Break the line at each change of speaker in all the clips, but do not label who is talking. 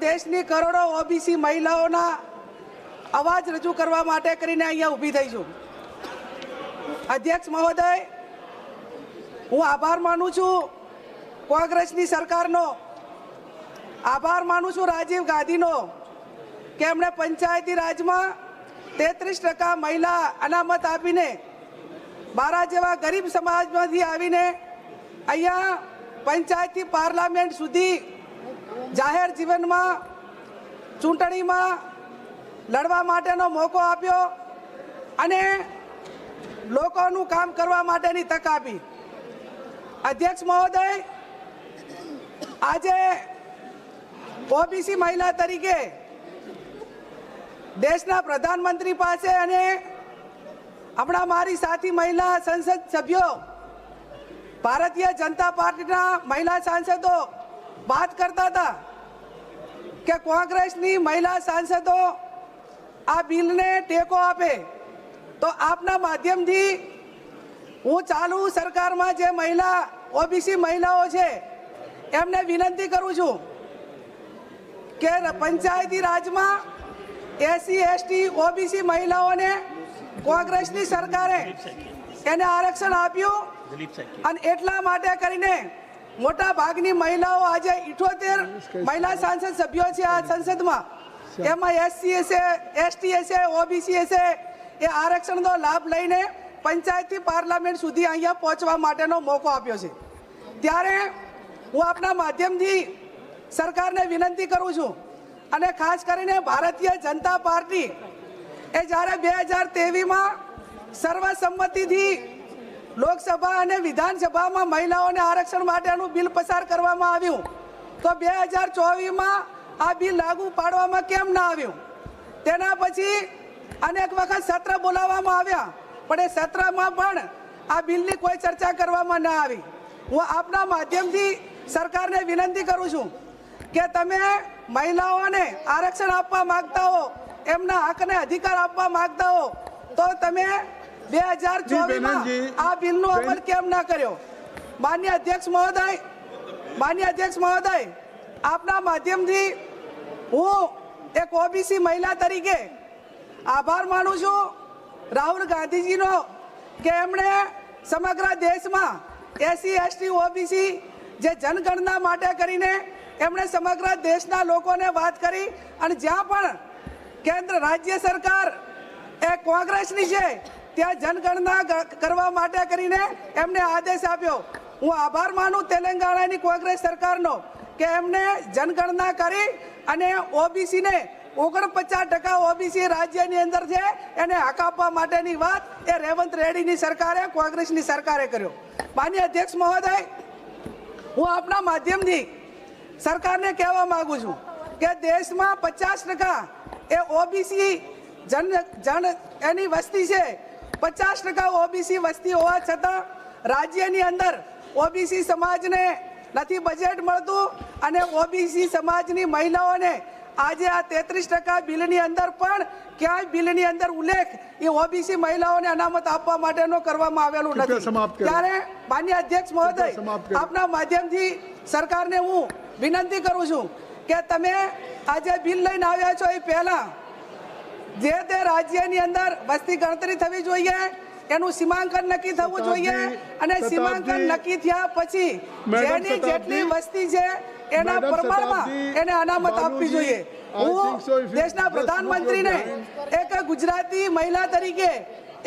દેશની કરોડો ઓબીસી મહિલાઓના અવાજ રજૂ કરવા માટે કરીને અહીંયા ઊભી થઈ છું। અધ્યક્ષ મહોદય, હું આભાર માનું છું કોંગ્રેસની સરકારનો, આભાર માનું છું રાજીવ ગાંધીનો કે એમણે પંચાયતી રાજમાં 33% મહિલા અનામત આપીને મારા જેવા ગરીબ સમાજમાંથી આવીને અહીંયા પંચાયતથી પાર્લામેન્ટ સુધી જાહેર જીવનમાં ચૂંટણીમાં લડવા માટેનો મોકો આપ્યો અને લોકોનું કામ કરવા માટેની તક આપી। અધ્યક્ષ મહોદય, આજે ઓબીસી મહિલા તરીકે દેશના પ્રધાનમંત્રી પાસે અને હમણાં મારી સાથી મહિલા સંસદ સભ્યો ભારતીય જનતા પાર્ટીના મહિલા સાંસદો વાત કરતા હતા કે કોંગ્રેસની મહિલા સાંસદો આ બિલને ટેકો આપે, તો આપના માધ્યમથી હું ચાલુ સરકારમાં જે મહિલા ઓબીસી મહિલાઓ છે એમને વિનંતી કરું છું કે પંચાયતી રાજમાં એસસી એસટી ઓબીસી મહિલાઓને કોંગ્રેસની સરકારે એને આરક્ષણ આપ્યું અને એટલા માટે કરીને મોટા ભાગની મહિલાઓ આજે 78 મહિલા સાંસદ સભ્યો છે આ સંસદમાં, એમાં એસસી હશે, એસટી હશે, ઓબીસી હશે, એ આરક્ષણનો લાભ લઈને પંચાયતથી પાર્લામેન્ટ સુધી અહીંયા પહોંચવા માટેનો મોકો આપ્યો છે। ત્યારે હું આપના માધ્યમથી સરકારને વિનંતી કરું છું અને ખાસ કરીને ભારતીય જનતા પાર્ટી એ જ્યારે 2023માં સર્વસંમતિથી લોકસભા અને વિધાનસભામાં મહિલાઓને આરક્ષણ માટેનું બિલ પસાર કરવામાં આવ્યું, તો 2024માં આ બિલ લાગુ પાડવામાં કેમ ના આવ્યું? તેના પછી અનેક વખત સત્ર બોલાવવામાં આવ્યા, પણ એ સત્રમાં પણ આ બિલની કોઈ ચર્ચા કરવામાં ના આવી। હું આપના માધ્યમથી સરકારને વિનંતી કરું છું કે તમે મહિલાઓને આરક્ષણ આપવા માંગતા હો, એમના હકને અધિકાર આપવા માંગતા હો, તો તમે 2024માં આ બિલનો અમલ કેમ ના કર્યો? માન્ય અધ્યક્ષ મહોદય, આપના માધ્યમથી હું એક ઓબીસી મહિલા તરીકે આભાર માનું છું રાહુલ ગાંધીજીનો કે એમણે સમગ્ર દેશમાં એસસી એસટી ઓબીસી જે જનગણના માટે કરીને એમણે સમગ્ર દેશના લોકોને વાત કરી અને જ્યાં પણ કેન્દ્ર રાજ્ય સરકાર એ કોંગ્રેસની છે ત્યાં જનગણના કરવા માટે કરીને એમને આદેશ આપ્યો। હું આભાર માનું તેલંગાણાની કોંગ્રેસ સરકારનો કે એમને જનગણના કરી અને ઓબીસીને 49% ઓબીસી રાજ્યની અંદર છે એને હક આપવા માટેની વાત એ રેવંત રેડ્ડીની સરકારે, કોંગ્રેસની સરકારે કર્યો। માન્ય અધ્યક્ષ મહોદય, હું આપના માધ્યમથી સરકારને કહેવા માંગુ છું કે દેશમાં 50% એ ઓબીસી એની વસ્તી છે, 50% ઓબીસી વસ્તી હોવા છતાં રાજ્યની અંદર ઓબીસી સમાજને નથી બજેટ મળતું અને ઓબીસી સમાજની મહિલાઓને આજે આ 33% બિલની અંદર પણ ક્યાંય બિલની અંદર ઉલ્લેખ એ ઓબીસી મહિલાઓને અનામત આપવા માટેનો કરવામાં આવેલું નથી। ત્યારે માન્ય અધ્યક્ષ મહોદય, આપના માધ્યમથી સરકારને હું વિનંતી કરું છું કે તમે આજે બિલ લઈને આવ્યા છો એ પહેલા જે તે રાજ્યની અંદર વસ્તી ગણતરી થવી જોઈએ, એનું સીમાંકન નક્કી થવું જોઈએ અને સીમાંકન નક્કી થયા પછી જેની જેટલી વસ્તી છે એના પ્રમાણમાં એને અનામત આપવી જોઈએ। હું દેશના પ્રધાનમંત્રીને એક ગુજરાતી મહિલા તરીકે,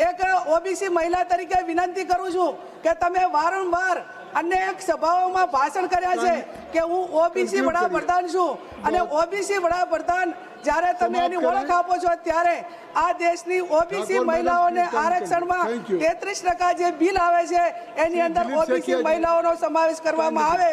એક ઓબીસી મહિલા તરીકે વિનંતી કરું છું કે તમે વારંવાર અનેક સભાઓમાં ભાષણ કર્યા છે કે હું ઓબીસી વડાપ્રધાન છું અને ઓબીસી વડાપ્રધાન જ્યારે તમે એની ઓળખ આપો છો ત્યારે આ દેશની ઓબીસી મહિલાઓને આરક્ષણમાં 33% જે બિલ આવે છે એની અંદર ઓબીસી મહિલાઓનો સમાવેશ કરવામાં આવે।